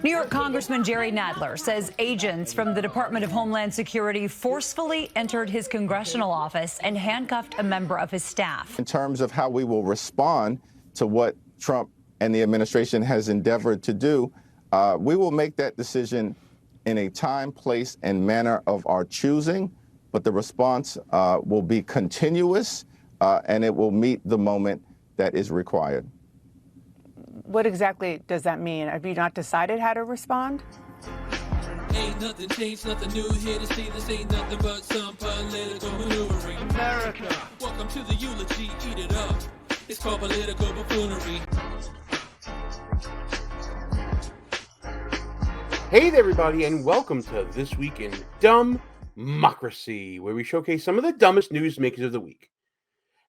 New York Congressman Jerry Nadler says agents from the Department of Homeland Security forcefully entered his congressional office and handcuffed a member of his staff. In terms of how we will respond to what Trump and the administration has endeavored to do, we will make that decision in a time, place, and manner of our choosing, but the response will be continuous and it will meet the moment that is required. What exactly does that mean? Have you not decided how to respond? Ain't nothing changed, nothing new here to see. This ain't nothing but some political maneuvering. America, welcome to the eulogy, eat it up. It's called political buffoonery. Hey there, everybody, and welcome to This Week in DUMBmocracy, where we showcase some of the dumbest newsmakers of the week.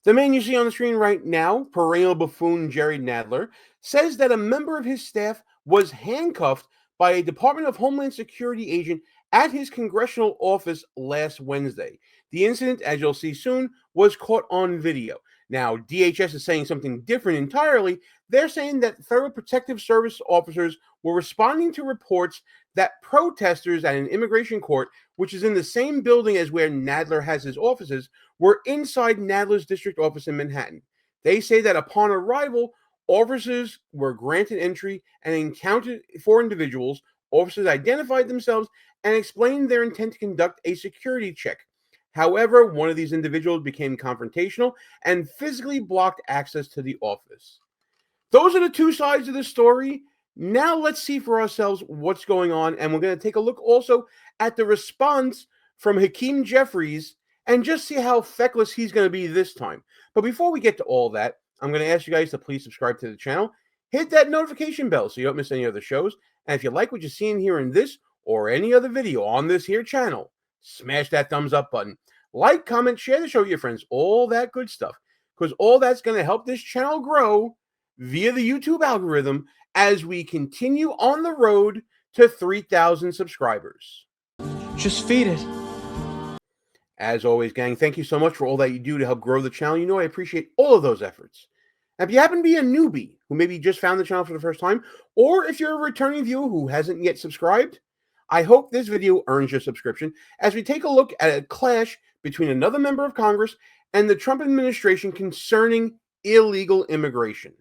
The man you see on the screen right now, perennial buffoon Jerry Nadler, says that a member of his staff was handcuffed by a Department of Homeland Security agent at his congressional office last Wednesday. The incident, as you'll see soon, was caught on video. Now, DHS is saying something different entirely. They're saying that Federal Protective Service officers were responding to reports that protesters at an immigration court, which is in the same building as where Nadler has his offices, were inside Nadler's district office in Manhattan. They say that upon arrival, officers were granted entry and encountered four individuals. Officers identified themselves and explained their intent to conduct a security check. However, one of these individuals became confrontational and physically blocked access to the office. Those are the two sides of the story. Now let's see for ourselves what's going on, and we're going to take a look also at the response from Hakeem Jeffries and just see how feckless he's going to be this time. But before we get to all that, I'm going to ask you guys to please subscribe to the channel, hit that notification bell so you don't miss any other shows, and if you like what you're seeing here in this or any other video on this here channel, smash that thumbs up button. Like, comment, share the show with your friends, all that good stuff, because all that's going to help this channel grow via the YouTube algorithm as we continue on the road to 3,000 subscribers. Just feed it. As always, gang, thank you so much for all that you do to help grow the channel. You know I appreciate all of those efforts. Now, if you happen to be a newbie who maybe just found the channel for the first time, or if you're a returning viewer who hasn't yet subscribed, I hope this video earns your subscription as we take a look at a clash between another member of Congress and the Trump administration concerning illegal immigration.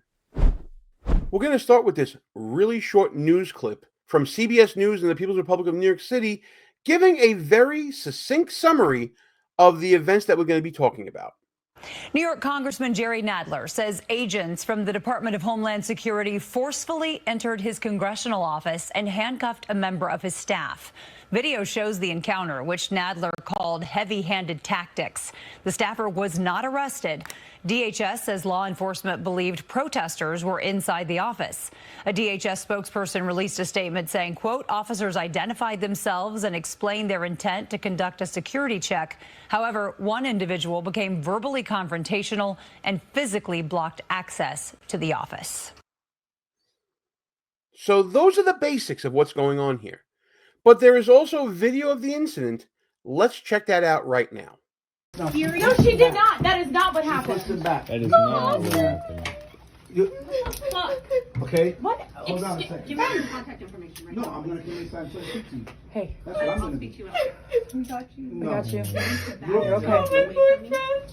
We're going to start with this really short news clip from CBS News and the People's Republic of New York City, giving a very succinct summary of the events that we're going to be talking about. New York Congressman Jerry Nadler says agents from the Department of Homeland Security forcefully entered his congressional office and handcuffed a member of his staff. Video shows the encounter, which Nadler called heavy-handed tactics. The staffer was not arrested. DHS says law enforcement believed protesters were inside the office. A DHS spokesperson released a statement saying, quote, officers identified themselves and explained their intent to conduct a security check. However, one individual became verbally confrontational and physically blocked access to the office. So those are the basics of what's going on here. But there is also video of the incident. Let's check that out right now. No, she did not. That is not what happened. That is not what happened. Okay? What? Hold on a second. Give me your contact information right now. No, I'm going to give you something to speak to you. Hey. That's what I'm going to do. We got you. No. I got you. You're okay.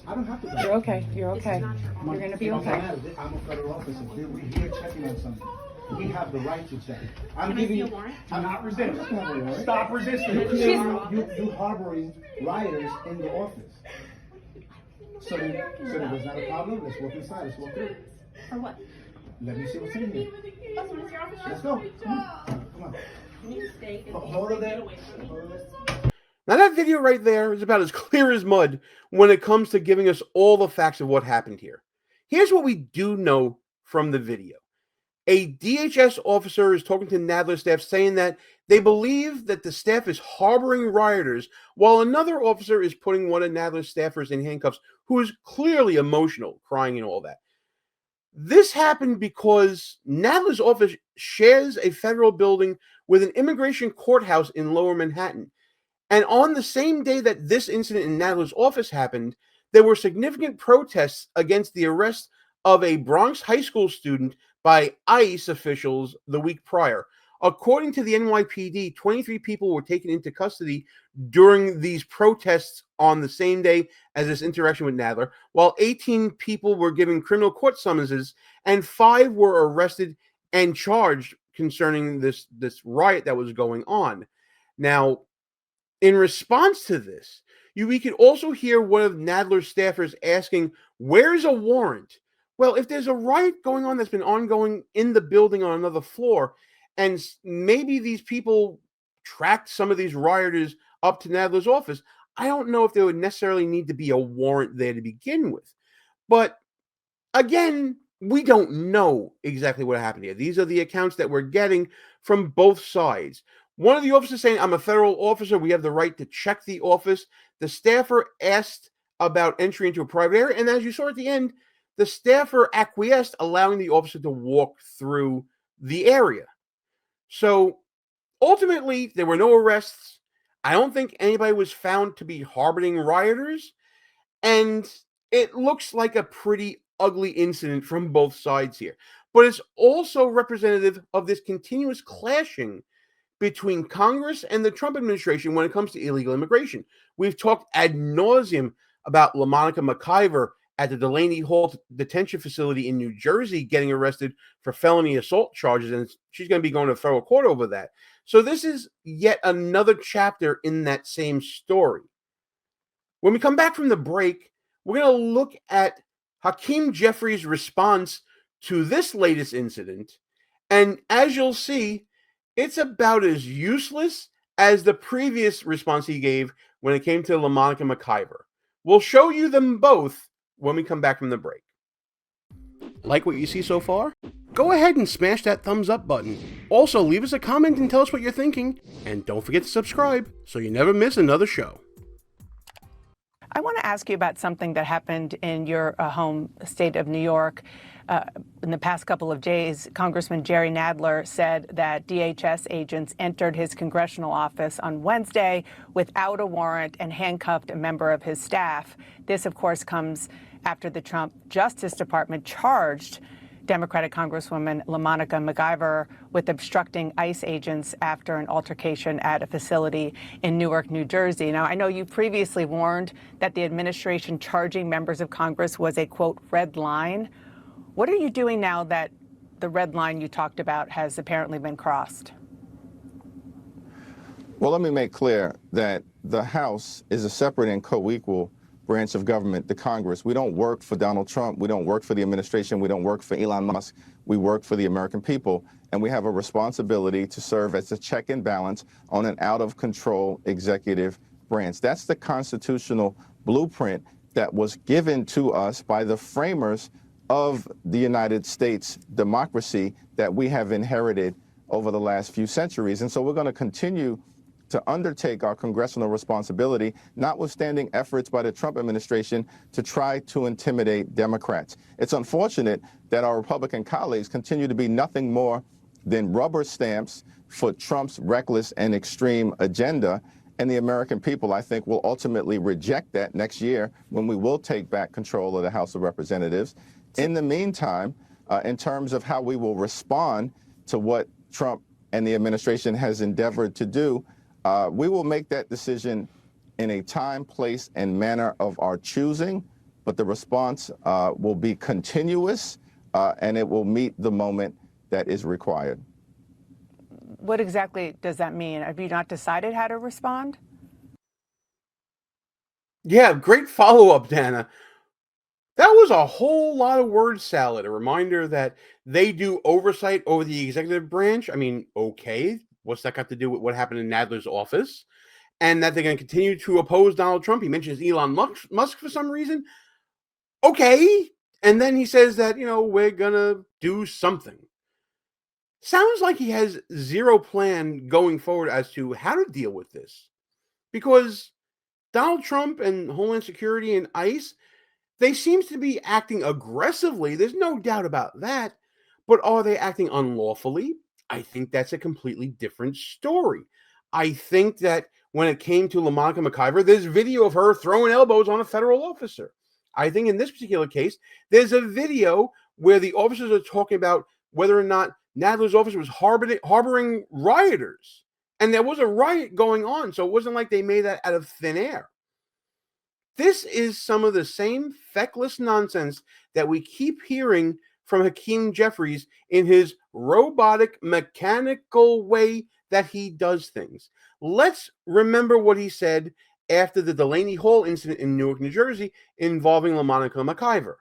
I don't have to go. You're okay. You're okay. You're going to be okay. I'm a federal officer. We're here checking on something. We have the right to check. I'm Can giving I see you. a warrant? I'm not resisting. Stop resisting. You harboring rioters in the office. So there's not a problem. Let's walk inside. Let's walk through. For what? Let me see what's in here. Let's go. Come on. Can you stay in Hold it there. Now that video right there is about as clear as mud when it comes to giving us all the facts of what happened here. Here's what we do know from the video. A DHS officer is talking to Nadler's staff saying that they believe that the staff is harboring rioters, while another officer is putting one of Nadler's staffers in handcuffs who is clearly emotional, crying and all that. This happened because Nadler's office shares a federal building with an immigration courthouse in Lower Manhattan. And on the same day that this incident in Nadler's office happened, there were significant protests against the arrest of a Bronx high school student by ICE officials the week prior. According to the NYPD, 23 people were taken into custody during these protests on the same day as this interaction with Nadler, while 18 people were given criminal court summonses and 5 were arrested and charged concerning this riot that was going on. Now, in response to this, we could also hear one of Nadler's staffers asking, "Where's a warrant?" Well, if there's a riot going on that's been ongoing in the building on another floor, and maybe these people tracked some of these rioters up to Nadler's office, I don't know if there would necessarily need to be a warrant there to begin with. But again, we don't know exactly what happened here. These are the accounts that we're getting from both sides. One of the officers saying, "I'm a federal officer. We have the right to check the office." The staffer asked about entry into a private area. And as you saw at the end, the staffer acquiesced, allowing the officer to walk through the area. So ultimately, there were no arrests. I don't think anybody was found to be harboring rioters. And it looks like a pretty ugly incident from both sides here. But it's also representative of this continuous clashing between Congress and the Trump administration when it comes to illegal immigration. We've talked ad nauseum about LaMonica McIver at the Delaney Hall detention facility in New Jersey getting arrested for felony assault charges, and she's going to be going to federal court over that. So this is yet another chapter in that same story. When we come back from the break, we're going to look at Hakeem Jeffries' response to this latest incident, and as you'll see, it's about as useless as the previous response he gave when it came to LaMonica McIver. We'll show you them both when we come back from the break. Like what you see so far? Go ahead and smash that thumbs up button. Also, leave us a comment and tell us what you're thinking. And don't forget to subscribe so you never miss another show. I want to ask you about something that happened in your home state of New York. In the past couple of days, Congressman Jerry Nadler said that DHS agents entered his congressional office on Wednesday without a warrant and handcuffed a member of his staff. This, of course, comes after the Trump Justice Department charged Democratic Congresswoman LaMonica McIver with obstructing ICE agents after an altercation at a facility in Newark, New Jersey. Now, I know you previously warned that the administration charging members of Congress was a, quote, red line. What are you doing now that the red line you talked about has apparently been crossed? Well, let me make clear that the House is a separate and co-equal branch of government, the Congress. We don't work for Donald Trump. We don't work for the administration. We don't work for Elon Musk. We work for the American people. And we have a responsibility to serve as a check and balance on an out-of-control executive branch. That's the constitutional blueprint that was given to us by the framers of the United States democracy that we have inherited over the last few centuries. And so we're going to continue to undertake our congressional responsibility, notwithstanding efforts by the Trump administration to try to intimidate Democrats. It's unfortunate that our Republican colleagues continue to be nothing more than rubber stamps for Trump's reckless and extreme agenda. And the American people, I think, will ultimately reject that next year when we will take back control of the House of Representatives. In the meantime, in terms of how we will respond to what Trump and the administration has endeavored to do, we will make that decision in a time, place, and manner of our choosing, but the response will be continuous and it will meet the moment that is required. What exactly does that mean? Have you not decided how to respond? Yeah, great follow-up, Dana. That was a whole lot of word salad. A reminder that they do oversight over the executive branch. I mean, okay, what's that got to do with what happened in Nadler's office? And that they're going to continue to oppose Donald Trump. He mentions Elon Musk for some reason. Okay. And then he says that, we're going to do something. Sounds like he has zero plan going forward as to how to deal with this. Because Donald Trump and Homeland Security and ICE, they seem to be acting aggressively. There's no doubt about that. But are they acting unlawfully? I think that's a completely different story. I think that when it came to LaMonica McIver, there's video of her throwing elbows on a federal officer. I think in this particular case, there's a video where the officers are talking about whether or not Nadler's office was harboring rioters. And there was a riot going on, so it wasn't like they made that out of thin air. This is some of the same feckless nonsense that we keep hearing from Hakeem Jeffries in his robotic, mechanical way that he does things. Let's remember what he said after the Delaney Hall incident in Newark, New Jersey, involving LaMonica McIver.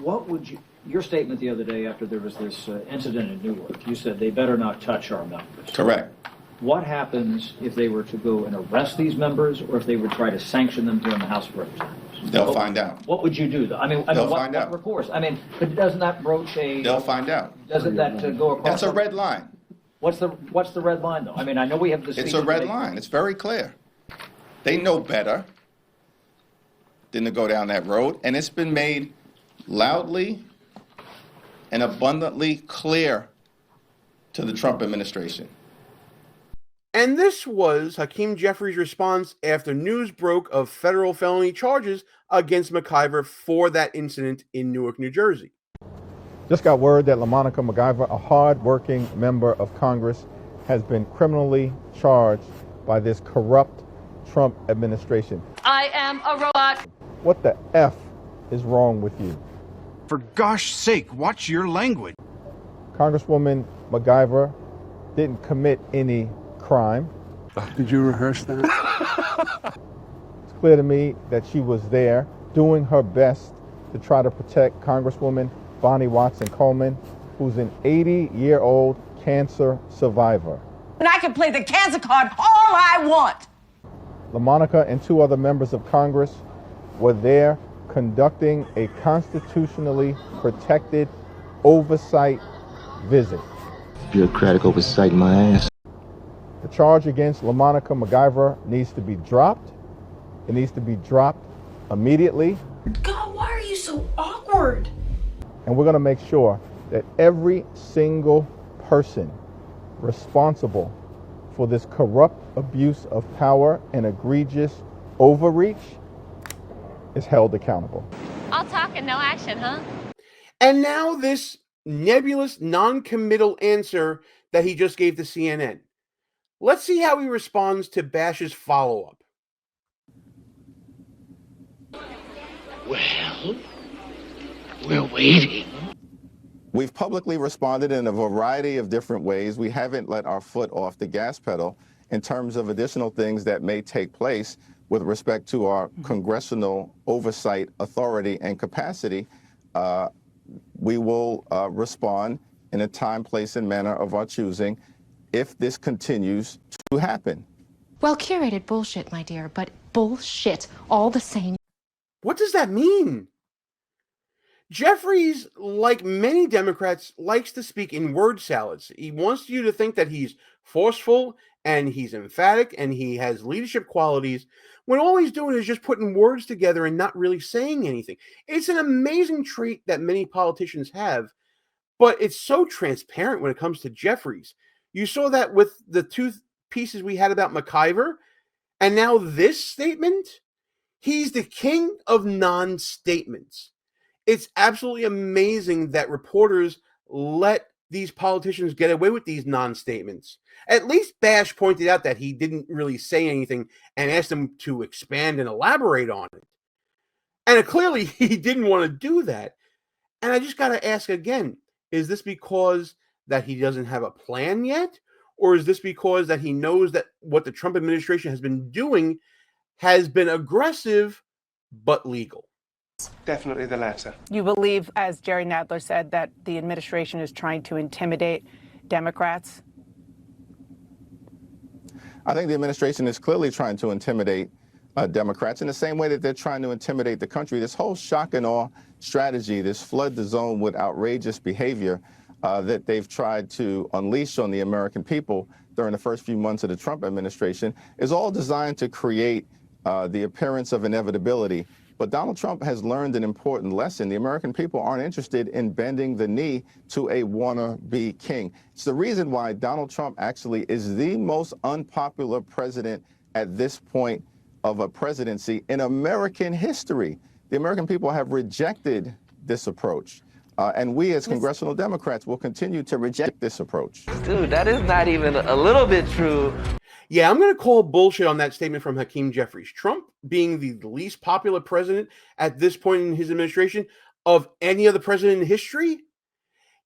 What would your statement the other day after there was this incident in Newark, you said they better not touch our members. Correct. What happens if they were to go and arrest these members, or if they would try to sanction them here in the House of Representatives? They'll find out. What would you do, though? They'll find out. Recourse? But doesn't that broach a... They'll find out. Doesn't that go across... That's a red line. What's the red line, though? I know we have this... It's a red line. It's very clear. They know better than to go down that road, and it's been made loudly and abundantly clear to the Trump administration. And this was Hakeem Jeffries' response after news broke of federal felony charges against McIver for that incident in Newark, New Jersey. Just got word that LaMonica McIver, a hard-working member of Congress, has been criminally charged by this corrupt Trump administration. I am a robot. What the F is wrong with you? For gosh sake, watch your language. Congresswoman McIver didn't commit any crime. Did you rehearse that? It's clear to me that she was there doing her best to try to protect Congresswoman Bonnie Watson Coleman, who's an 80-year-old cancer survivor. And I can play the cancer card all I want. LaMonica and two other members of Congress were there conducting a constitutionally protected oversight visit. Bureaucratic oversight, my ass. The charge against LaMonica McIver needs to be dropped. It needs to be dropped immediately. God, why are you so awkward? And we're going to make sure that every single person responsible for this corrupt abuse of power and egregious overreach is held accountable. All talk and no action, huh? And now this nebulous, non-committal answer that he just gave to CNN. Let's see how he responds to Bash's follow-up. Well, we're waiting. We've publicly responded in a variety of different ways. We haven't let our foot off the gas pedal in terms of additional things that may take place with respect to our congressional oversight authority and capacity. We will respond in a time, place, and manner of our choosing if this continues to happen. Well, curated bullshit, my dear, but bullshit all the same. What does that mean? Jeffries, like many Democrats, likes to speak in word salads. He wants you to think that he's forceful and he's emphatic and he has leadership qualities, when all he's doing is just putting words together and not really saying anything. It's an amazing trait that many politicians have, but it's so transparent when it comes to Jeffries. You saw that with the two pieces we had about McIver, and now this statement. He's the king of non-statements. It's absolutely amazing that reporters let these politicians get away with these non-statements. At least Bash pointed out that he didn't really say anything and asked him to expand and elaborate on it. And clearly he didn't want to do that. And I just got to ask again, is this because that he doesn't have a plan yet? Or is this because that he knows that what the Trump administration has been doing has been aggressive but legal? Definitely the latter. You believe, as Jerry Nadler said, that the administration is trying to intimidate Democrats? I think the administration is clearly trying to intimidate Democrats in the same way that they're trying to intimidate the country. This whole shock and awe strategy, this flood the zone with outrageous behavior that they've tried to unleash on the American people during the first few months of the Trump administration is all designed to create the appearance of inevitability. But Donald Trump has learned an important lesson. The American people aren't interested in bending the knee to a wannabe king. It's the reason why Donald Trump actually is the most unpopular president at this point of a presidency in American history. The American people have rejected this approach. And we as Congressional Democrats will continue to reject this approach. Dude, that is not even a little bit true. Yeah, I'm going to call bullshit on that statement from Hakeem Jeffries. Trump being the least popular president at this point in his administration of any other president in history?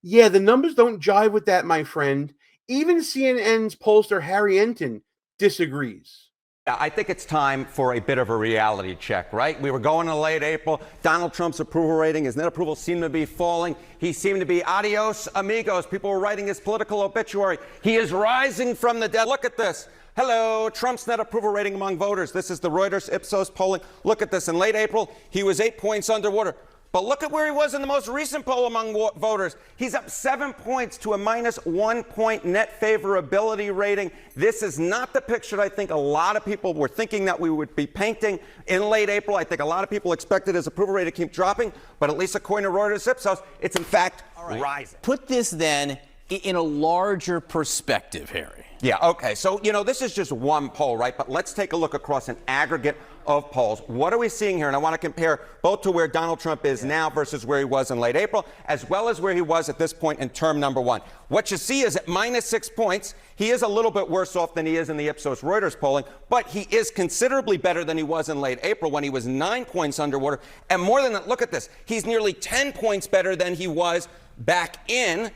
Yeah, the numbers don't jive with that, my friend. Even CNN's pollster Harry Enton disagrees. I think it's time for a bit of a reality check, right? We were going to late April. Donald Trump's approval rating, his net approval seemed to be falling. He seemed to be adios, amigos. People were writing his political obituary. He is rising from the dead. Look at this. Hello, Trump's net approval rating among voters. This is the Reuters Ipsos polling. Look at this. In late April, he was 8 points underwater. But look at where he was in the most recent poll among voters. He's up 7 points to a -1 point net favorability rating. This is not the picture I think a lot of people were thinking that we would be painting in late April. I think a lot of people expected his approval rate to keep dropping, but at least according to Reuters Ipsos, it's in fact rising. Put this then in a larger perspective, Harry. Yeah, okay. So, this is just one poll, right? But let's take a look across an aggregate of polls. What are we seeing here? And I want to compare both to where Donald Trump is now versus where he was in late April, as well as where he was at this point in term number one. What you see is at -6 points, he is a little bit worse off than he is in the Ipsos Reuters polling, but he is considerably better than he was in late April when he was 9 points underwater. And more than that, look at this. He's nearly 10 points better than he was back in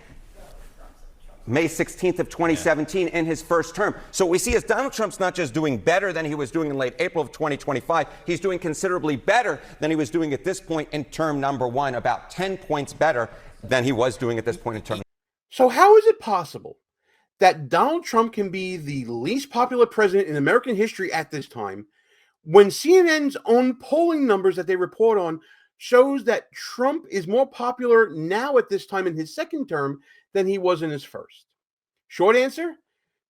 May 16th of 2017 in his first term. So what we see is Donald Trump's not just doing better than he was doing in late April of 2025, he's doing considerably better than he was doing at this point in term number one, about 10 points better than he was doing at this point in term. So how is it possible that Donald Trump can be the least popular president in American history at this time when CNN's own polling numbers that they report on shows that Trump is more popular now at this time in his second term than he was in his first? Short answer,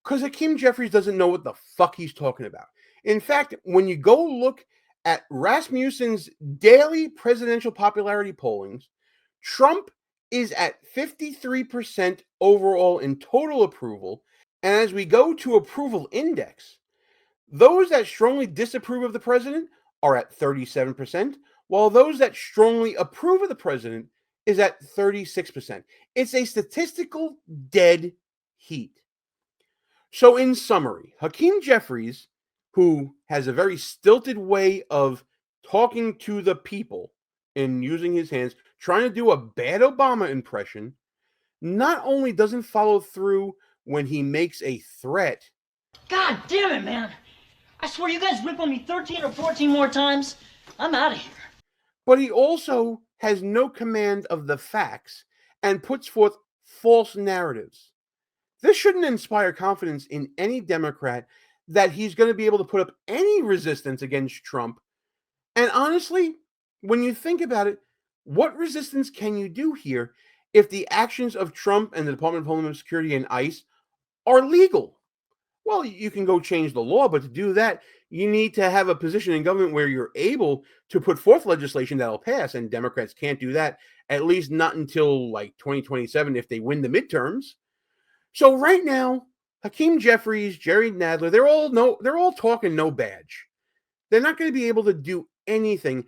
because Hakeem Jeffries doesn't know what the fuck he's talking about. In fact, when you go look at Rasmussen's daily presidential popularity pollings, Trump is at 53% overall in total approval. And as we go to approval index, those that strongly disapprove of the president are at 37%, while those that strongly approve of the president is at 36%. It's a statistical dead heat. So in summary, Hakeem Jeffries, who has a very stilted way of talking to the people and using his hands, trying to do a bad Obama impression, not only doesn't follow through when he makes a threat. God damn it, man. I swear you guys rip on me 13 or 14 more times, I'm out of here. But he also has no command of the facts and puts forth false narratives. This shouldn't inspire confidence in any Democrat that he's going to be able to put up any resistance against Trump. And honestly, when you think about it, what resistance can you do here if the actions of Trump and the Department of Homeland Security and ICE are legal? Well, you can go change the law, but to do that, you need to have a position in government where you're able to put forth legislation that'll pass, and Democrats can't do that, at least not until like 2027 if they win the midterms. So right now, Hakeem Jeffries, Jerry Nadler, they're all talking no badge. They're not going to be able to do anything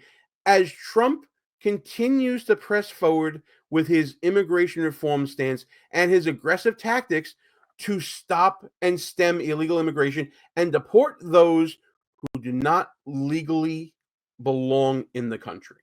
as Trump continues to press forward with his immigration reform stance and his aggressive tactics to stop and stem illegal immigration and deport those who do not legally belong in the country.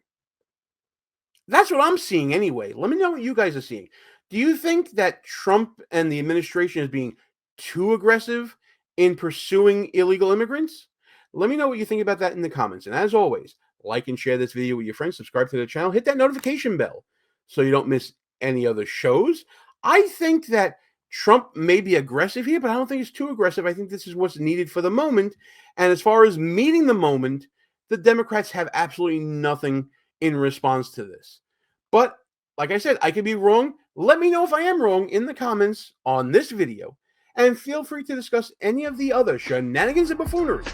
That's what I'm seeing anyway. Let me know what you guys are seeing. Do you think that Trump and the administration is being too aggressive in pursuing illegal immigrants? Let me know what you think about that in the comments. And as always, like and share this video with your friends, subscribe to the channel, hit that notification bell so you don't miss any other shows. I think that Trump may be aggressive here, but I don't think it's too aggressive. I think this is what's needed for the moment. And as far as meeting the moment, the Democrats have absolutely nothing in response to this. But like I said, I could be wrong. Let me know if I am wrong in the comments on this video. And feel free to discuss any of the other shenanigans and buffoonery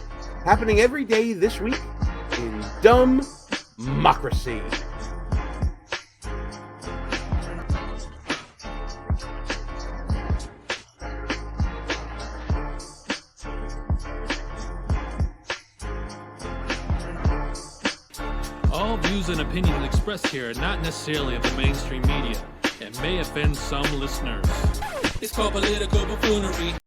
happening every day this week in DUMBmocracy. All views views and opinions expressed here are not necessarily of the mainstream media and may offend some listeners. It's called political buffoonery.